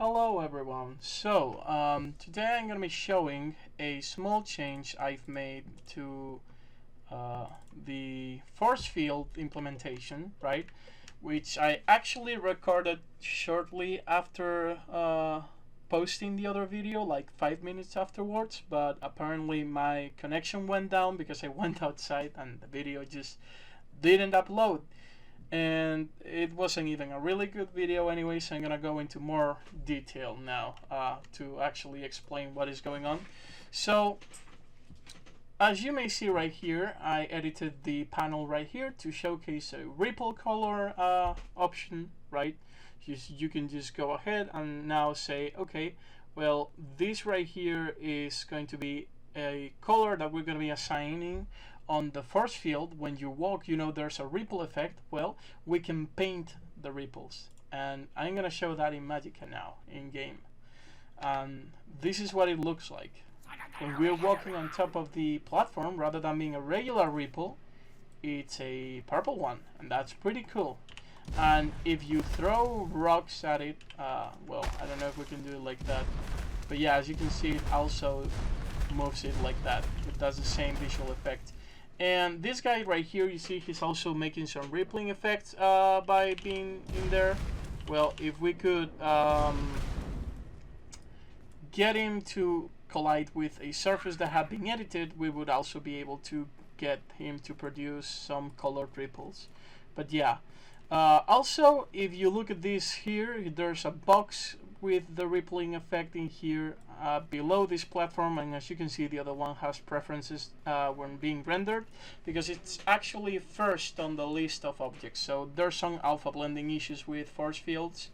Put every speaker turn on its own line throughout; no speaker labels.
Hello everyone. Today I'm going to be showing a small change I've made to the force field implementation, right? Which I actually recorded shortly after posting the other video, like 5 minutes afterwards, but apparently my connection went down because I went outside and the video just didn't upload. And it wasn't even a really good video anyway, so I'm gonna go into more detail now to actually explain what is going on. So as you may see right here, I edited the panel right here to showcase a ripple color option, right? You can just go ahead and now say, okay, well, this right here is going to be a color that we're going to be assigning on the force field. When you walk, you know there's a ripple effect. Well, we can paint the ripples, and I'm going to show that in Magicka now in game. This is what it looks like when we're walking on top of the platform. Rather than being a regular ripple, it's a purple one, and that's pretty cool. And if you throw rocks at it, well, I don't know if we can do it like that, but yeah, as you can see, it also moves it like that. It does the same visual effect. And this guy right here, you see he's also making some rippling effects by being in there. Well, if we could get him to collide with a surface that had been edited, we would also be able to get him to produce some colored ripples. But yeah, also if you look at this here, there's a box with the rippling effect in here below this platform, and as you can see, the other one has preferences when being rendered, because it's actually first on the list of objects. So there's some alpha blending issues with force fields.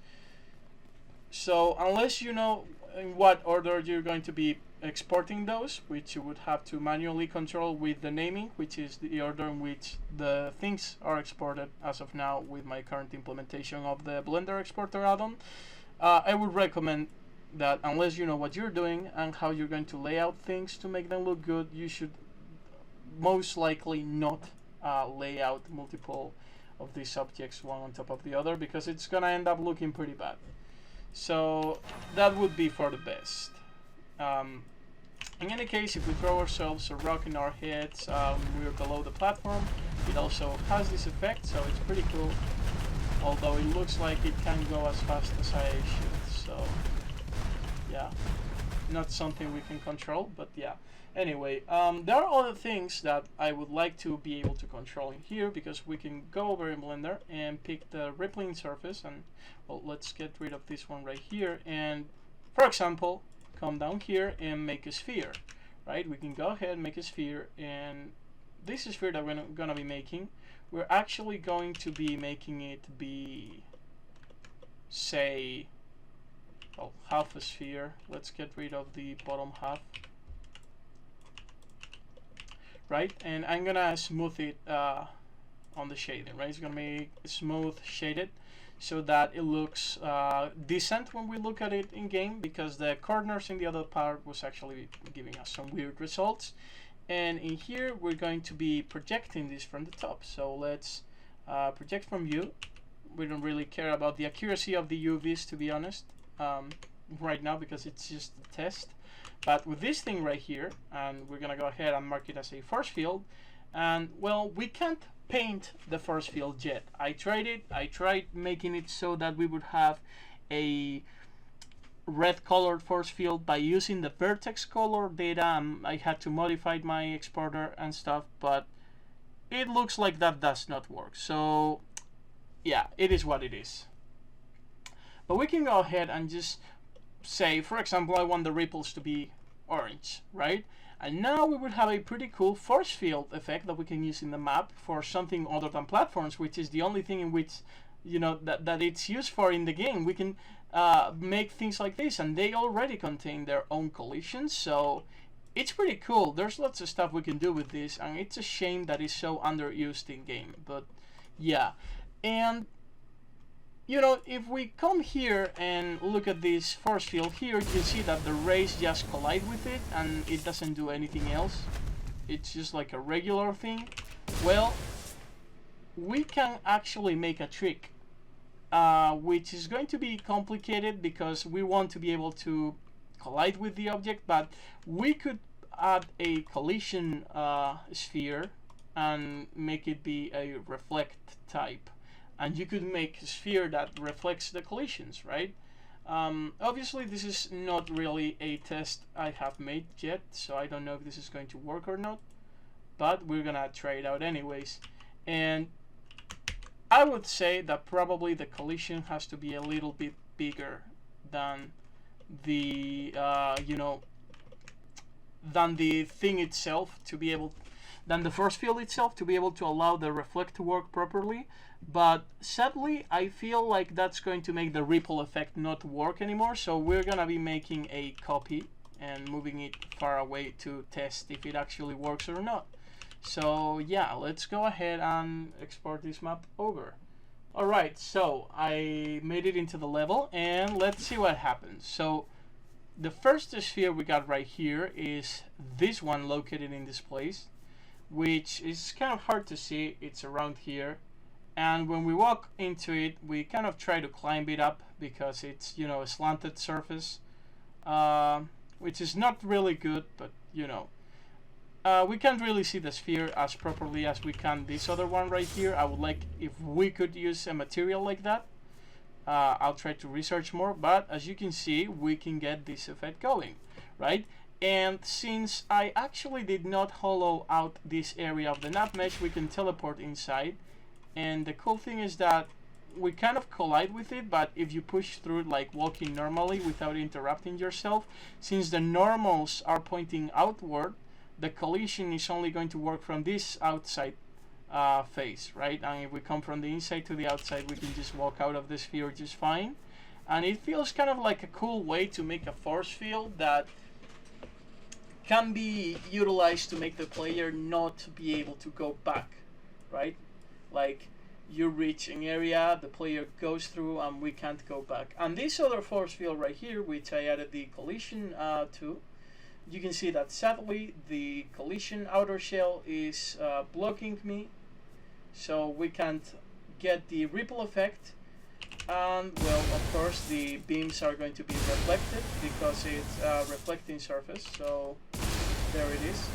So unless you know in what order you're going to be exporting those, which you would have to manually control with the naming, which is the order in which the things are exported as of now with my current implementation of the Blender exporter add-on, I would recommend that unless you know what you're doing and how you're going to lay out things to make them look good, you should most likely not lay out multiple of these objects one on top of the other, because it's gonna end up looking pretty bad. So that would be for the best. In any case, if we throw ourselves a rock in our heads, we're below the platform, it also has this effect, so it's pretty cool. Although it looks like it can't go as fast as I should, so yeah, not something we can control, but yeah. Anyway, there are other things that I would like to be able to control in here, because we can go over in Blender and pick the rippling surface, and well, let's get rid of this one right here, and for example, come down here and make a sphere, right? We can go ahead and make a sphere, and this sphere that we're gonna be making, we're actually going to be making it be, say, well, half a sphere. Let's get rid of the bottom half, right? And I'm gonna smooth it on the shading, right? It's gonna be smooth shaded so that it looks decent when we look at it in game, because the corners in the other part was actually giving us some weird results. And in here we're going to be projecting this from the top, so let's project from view. We don't really care about the accuracy of the UVs, to be honest, right now, because it's just a test. But with this thing right here, and we're gonna go ahead and mark it as a force field, and well, we can't paint the force field yet. I tried it. I tried making it so that we would have a red colored force field by using the vertex color data. I had to modify my exporter and stuff, but it looks like that does not work. So yeah, it is what it is. But we can go ahead and just say, for example, I want the ripples to be orange, right? And now we would have a pretty cool force field effect that we can use in the map for something other than platforms, which is the only thing in which, you know, that it's used for in the game. We can make things like this, and they already contain their own collisions, so it's pretty cool. There's lots of stuff we can do with this, and it's a shame that it's so underused in game, but yeah. And you know, if we come here and look at this force field here, you see that the rays just collide with it and it doesn't do anything else. It's just like a regular thing. Well, we can actually make a trick which is going to be complicated because we want to be able to collide with the object, but we could add a collision sphere and make it be a reflect type, and you could make a sphere that reflects the collisions, right? Obviously this is not really a test I have made yet, so I don't know if this is going to work or not, but we're gonna try it out anyways. And I would say that probably the collision has to be a little bit bigger than the than the thing itself to be able, than the force field itself to be able to allow the reflect to work properly. But sadly, I feel like that's going to make the ripple effect not work anymore, so we're gonna be making a copy and moving it far away to test if it actually works or not. So yeah, let's go ahead and export this map over. Alright, so I made it into the level and let's see what happens. So the first sphere we got right here is this one located in this place, which is kind of hard to see. It's around here, and when we walk into it we kind of try to climb it up because it's, you know, a slanted surface, which is not really good, but you know, we can't really see the sphere as properly as we can this other one right here. I would like if we could use a material like that. I'll try to research more, but as you can see, we can get this effect going, right? And since I actually did not hollow out this area of the nav mesh, we can teleport inside. And the cool thing is that we kind of collide with it, but if you push through it like walking normally without interrupting yourself, since the normals are pointing outward, the collision is only going to work from this outside face, right? And if we come from the inside to the outside, we can just walk out of the sphere just fine. And it feels kind of like a cool way to make a force field that can be utilized to make the player not be able to go back, right? Like you reach an area, the player goes through, and we can't go back. And this other force field right here, which I added the collision to, you can see that sadly the collision outer shell is blocking me, so we can't get the ripple effect. And well, of course the beams are going to be reflected because it's a reflecting surface, so there it is.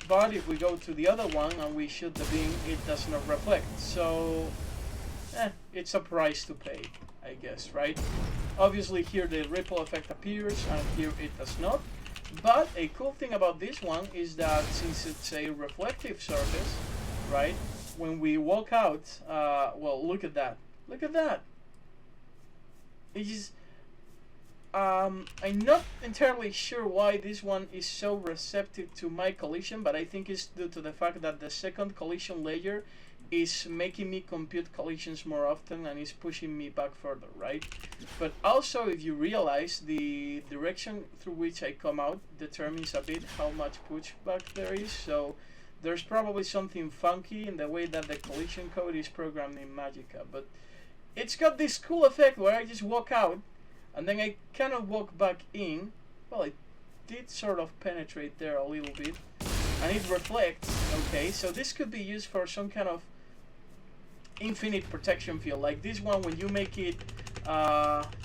But if we go to the other one and we shoot the beam, it does not reflect, so it's a price to pay, I guess, right? Obviously here the ripple effect appears and here it does not. But a cool thing about this one is that since it's a reflective surface, right, when we walk out, well, look at that. Look at that. It is, I'm not entirely sure why this one is so receptive to my collision, but I think it's due to the fact that the second collision layer is making me compute collisions more often and is pushing me back further, right? But also, if you realize, the direction through which I come out determines a bit how much pushback there is, so there's probably something funky in the way that the collision code is programmed in Magicka. But it's got this cool effect where I just walk out and then I kind of walk back in. Well, it did sort of penetrate there a little bit and it reflects. Okay, so this could be used for some kind of infinite protection field like this one, when you make it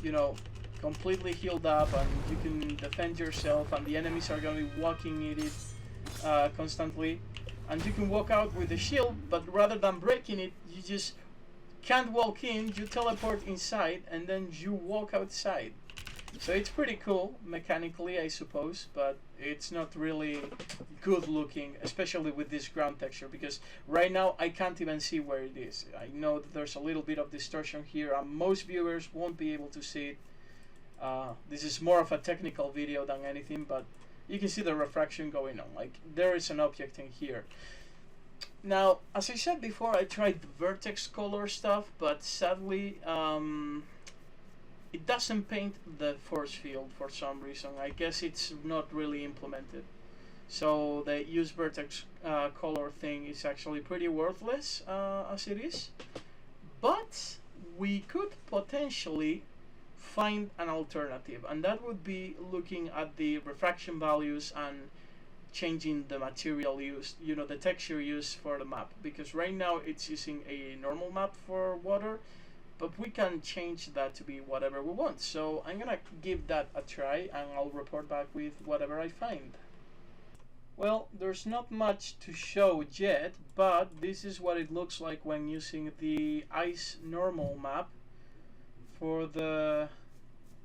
you know, completely healed up and you can defend yourself and the enemies are going to be walking at it constantly, and you can walk out with the shield, but rather than breaking it, you just can't walk in, you teleport inside and then you walk outside. So it's pretty cool mechanically, I suppose, but it's not really good looking, especially with this ground texture, because right now I can't even see where it is. I know that there's a little bit of distortion here and most viewers won't be able to see it. This is more of a technical video than anything, but you can see the refraction going on, like there is an object in here. Now, as I said before, I tried the vertex color stuff, but sadly it doesn't paint the force field for some reason. I guess it's not really implemented. So the use vertex color thing is actually pretty worthless as it is. But we could potentially find an alternative, and that would be looking at the refraction values and changing the material used, you know, the texture used for the map, because right now it's using a normal map for water, but we can change that to be whatever we want. So I'm gonna give that a try and I'll report back with whatever I find. Well, there's not much to show yet, but this is what it looks like when using the ice normal map for the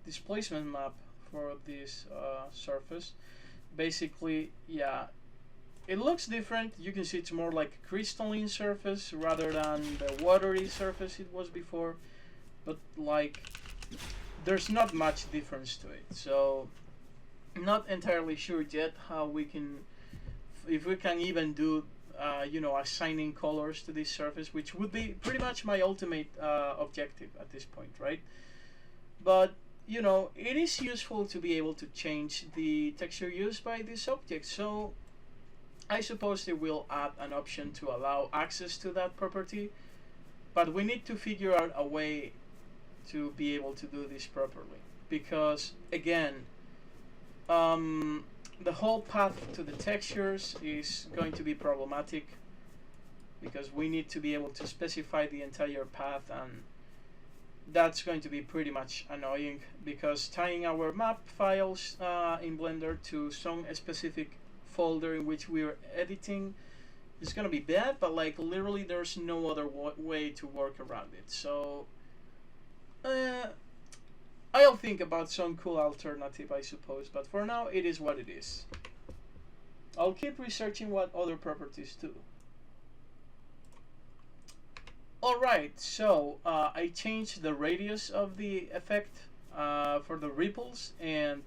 displacement map for this surface. Basically, yeah, it looks different. You can see it's more like a crystalline surface rather than the watery surface it was before, but like there's not much difference to it. So I'm not entirely sure yet how we can, if we can even do you know, assigning colors to this surface, which would be pretty much my ultimate objective at this point, right? But you know, it is useful to be able to change the texture used by this object. So I suppose it will add an option to allow access to that property, but we need to figure out a way to be able to do this properly, because again, the whole path to the textures is going to be problematic, because we need to be able to specify the entire path, and that's going to be pretty much annoying, because tying our map files in Blender to some specific folder in which we're editing is gonna be bad, but like literally there's no other way to work around it. So I'll think about some cool alternative, I suppose, but for now it is what it is. I'll keep researching what other properties do. Alright, so I changed the radius of the effect for the ripples, and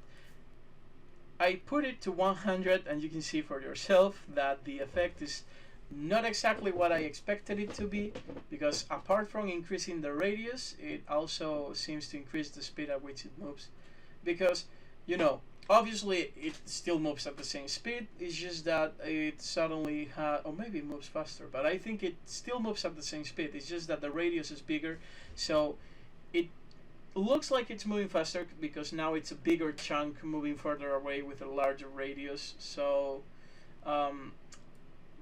I put it to 100, and you can see for yourself that the effect is not exactly what I expected it to be, because apart from increasing the radius, it also seems to increase the speed at which it moves. Because, you know, obviously it still moves at the same speed, it's just that it suddenly or maybe it moves faster, but I think it still moves at the same speed. It's just that the radius is bigger, so it looks like it's moving faster because now it's a bigger chunk moving further away with a larger radius. So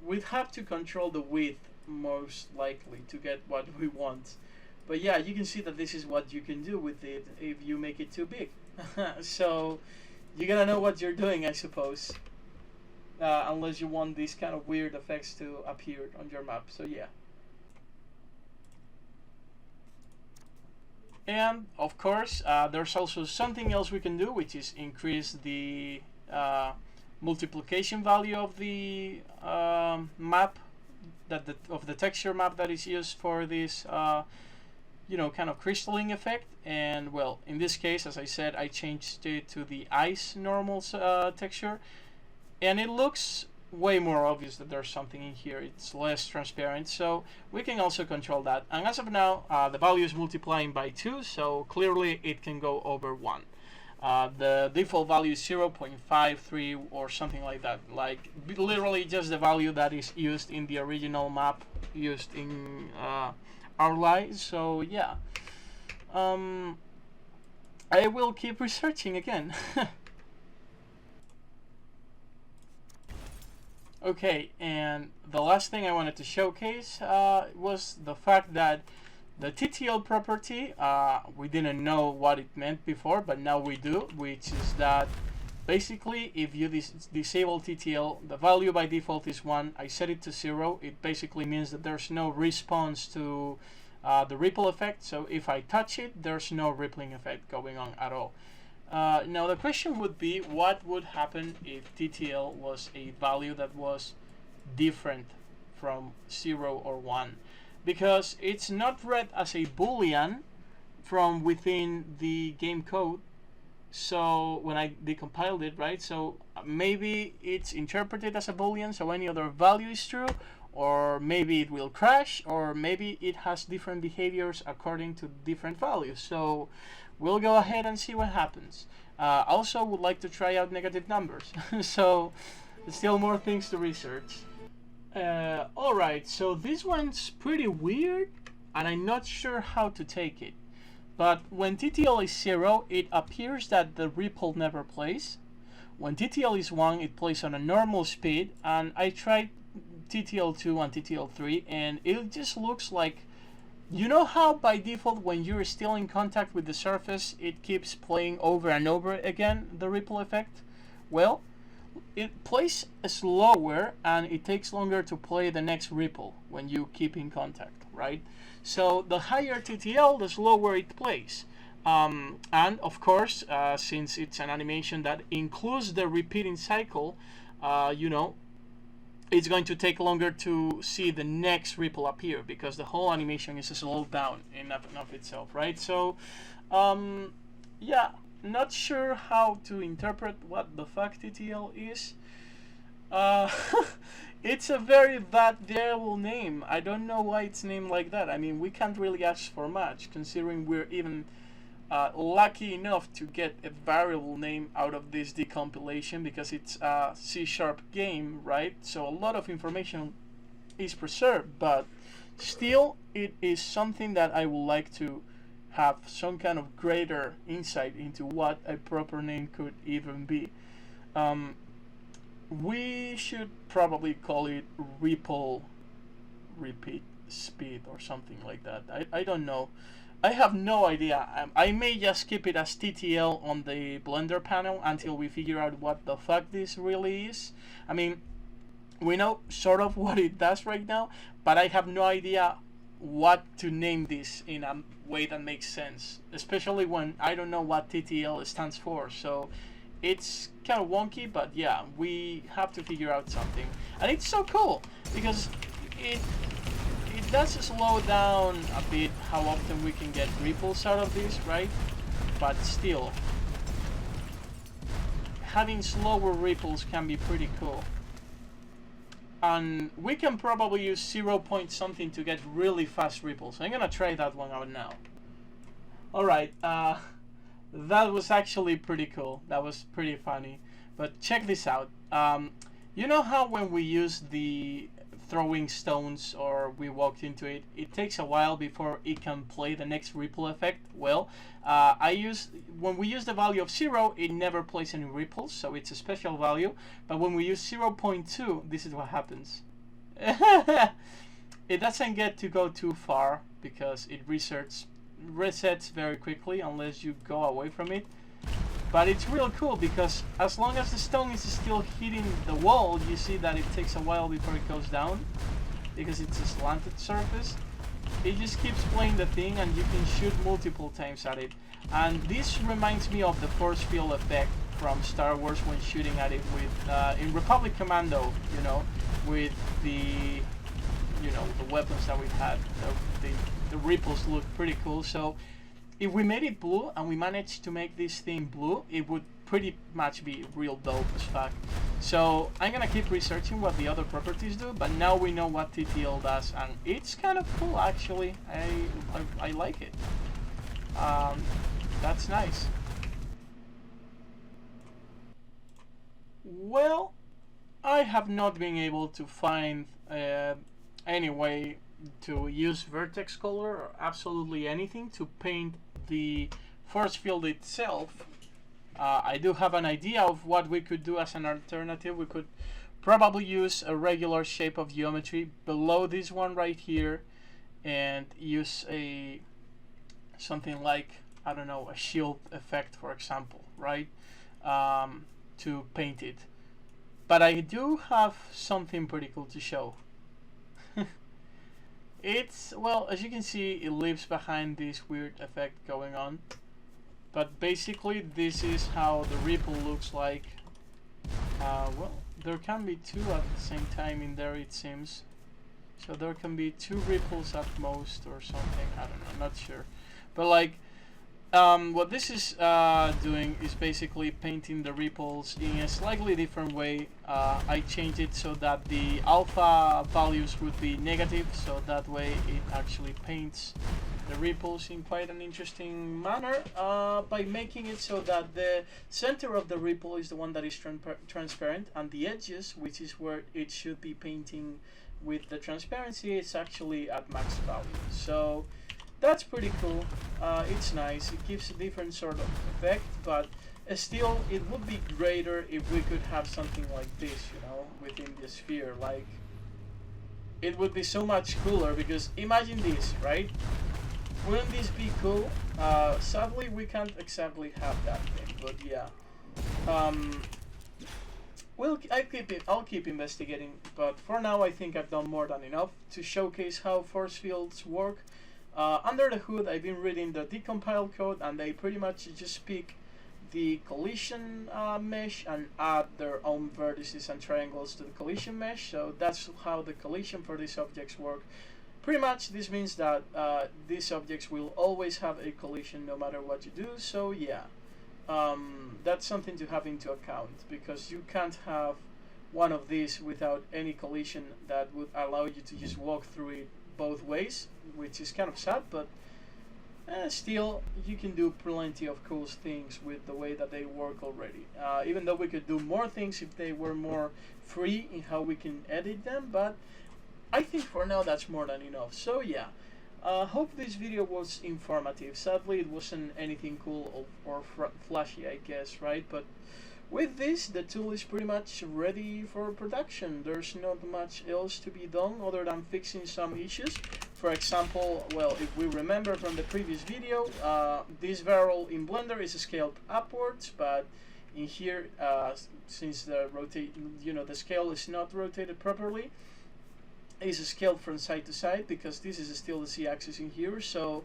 we'd have to control the width most likely to get what we want. But yeah, you can see that this is what you can do with it if you make it too big. So you gotta know what you're doing, I suppose, unless you want these kind of weird effects to appear on your map. So yeah. And of course, there's also something else we can do, which is increase the multiplication value of the map, of the texture map that is used for this, you know, kind of crystalline effect. And well, in this case, as I said, I changed it to the ice normal texture, and it looks way more obvious that there's something in here. It's less transparent, so we can also control that. And as of now, the value is multiplying by 2, so clearly it can go over 1. The default value is 0.53 or something like that, like literally just the value that is used in the original map used in our lives. So yeah, I will keep researching again. Okay, and the last thing I wanted to showcase was the fact that the TTL property, we didn't know what it meant before, but now we do, which is that basically if you disable TTL, the value by default is 1. I set it to 0. It basically means that there's no response to the ripple effect, so if I touch it, there's no rippling effect going on at all. Now the question would be, what would happen if TTL was a value that was different from 0 or 1? Because it's not read as a boolean from within the game code, so when I decompiled it, right, so maybe it's interpreted as a boolean, so any other value is true, or maybe it will crash, or maybe it has different behaviors according to different values. So we'll go ahead and see what happens. Also would like to try out negative numbers. So still more things to research. Alright, so this one's pretty weird, and I'm not sure how to take it. But when TTL is 0, it appears that the ripple never plays. When TTL is 1, it plays on a normal speed, and I tried TTL2 and TTL3, and it just looks like You know how by default when you're still in contact with the surface it keeps playing over and over again the ripple effect? Well, it plays slower and it takes longer to play the next ripple when you keep in contact, right? So the higher TTL, the slower it plays. And of course, since it's an animation that includes the repeating cycle, you know, it's going to take longer to see the next ripple appear because the whole animation is slowed down in and of itself, right? So, yeah, not sure how to interpret what the fuck TTL is. Uh, it's a very bad variable name. I don't know why it's named like that. I mean, we can't really ask for much considering we're even lucky enough to get a variable name out of this decompilation because it's a C# game, right? So a lot of information is preserved, but still it is something that I would like to have some kind of greater insight into what a proper name could even be. We should probably call it ripple repeat speed or something like that. I don't know. I have no idea. I may just keep it as TTL on the Blender panel until we figure out what the fuck this really is. I mean, we know sort of what it does right now, but I have no idea what to name this in a way that makes sense, especially when I don't know what TTL stands for. So it's kind of wonky, but yeah, we have to figure out something. And it's so cool because it does slow down a bit how often we can get ripples out of this, right? But still, having slower ripples can be pretty cool. And we can probably use 0 point something to get really fast ripples. I'm gonna try that one out now. Alright, that was actually pretty cool. That was pretty funny. But check this out. You know how when we use the throwing stones or we walked into it, it takes a while before it can play the next ripple effect? Well, when we use the value of 0, it never plays any ripples, so it's a special value. But when we use 0.2, this is what happens. It doesn't get to go too far because it resets very quickly unless you go away from it. But it's real cool because as long as the stone is still hitting the wall, you see that it takes a while before it goes down because it's a slanted surface. It just keeps playing the thing and you can shoot multiple times at it. And this reminds me of the force field effect from Star Wars when shooting at it with in Republic Commando, you know, with the weapons that we've had. The ripples look pretty cool. So if we made it blue and we managed to make this thing blue, it would pretty much be real dope as fuck. So I'm gonna keep researching what the other properties do, but now we know what TTL does, and it's kind of cool actually. I like it. That's nice. Well, I have not been able to find any way to use vertex color or absolutely anything to paint the force field itself. I do have an idea of what we could do as an alternative. We could probably use a regular shape of geometry below this one right here and use something like, I don't know, a shield effect, for example, right? To paint it. But I do have something pretty cool to show. It's, well, as you can see, it leaves behind this weird effect going on. But basically, this is how the ripple looks like. Well, there can be two at the same time in there, it seems. So there can be 2 ripples at most or something. I don't know, I'm not sure. But like, what this is doing is basically painting the ripples in a slightly different way. I changed it so that the alpha values would be negative, so that way it actually paints the ripples in quite an interesting manner by making it so that the center of the ripple is the one that is transparent, and the edges, which is where it should be painting with the transparency, is actually at max value. So that's pretty cool. It's nice. It gives a different sort of effect, but still, it would be greater if we could have something like this, you know, within the sphere. Like, it would be so much cooler, because imagine this, right? Wouldn't this be cool? Sadly, we can't exactly have that thing, but yeah. Well, I'll keep investigating, but for now I think I've done more than enough to showcase how force fields work. Under the hood, I've been reading the decompiled code, and they pretty much just pick the collision mesh and add their own vertices and triangles to the collision mesh. So that's how the collision for these objects work. Pretty much this means that these objects will always have a collision no matter what you do. So yeah, that's something to have into account, because you can't have one of these without any collision that would allow you to just walk through it both ways, which is kind of sad, but still, you can do plenty of cool things with the way that they work already. Even though we could do more things if they were more free in how we can edit them, but I think for now that's more than enough. So yeah, hope this video was informative. Sadly, it wasn't anything cool or flashy, I guess, right? But with this, the tool is pretty much ready for production. There's not much else to be done other than fixing some issues. For example, well, if we remember from the previous video, this barrel in Blender is scaled upwards, but in here, since the the scale is not rotated properly, is scaled from side to side, because this is still the Z-axis in here. So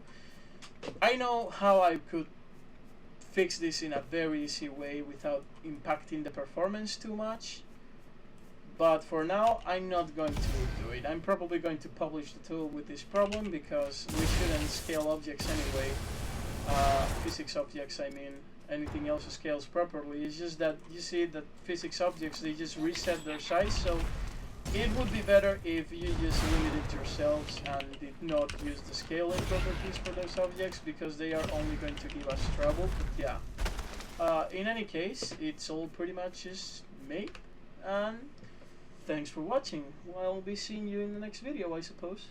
I know how I could fix this in a very easy way without impacting the performance too much, but for now I'm not going to do it. I'm probably going to publish the tool with this problem, because we shouldn't scale objects anyway. Physics objects, I mean. Anything else scales properly. It's just that you see that physics objects, they just reset their size, so it would be better if you just limited yourselves and did not use the scaling properties for those objects, because they are only going to give us trouble. But yeah, in any case, it's all pretty much just made, and thanks for watching. I'll be seeing you in the next video, I suppose.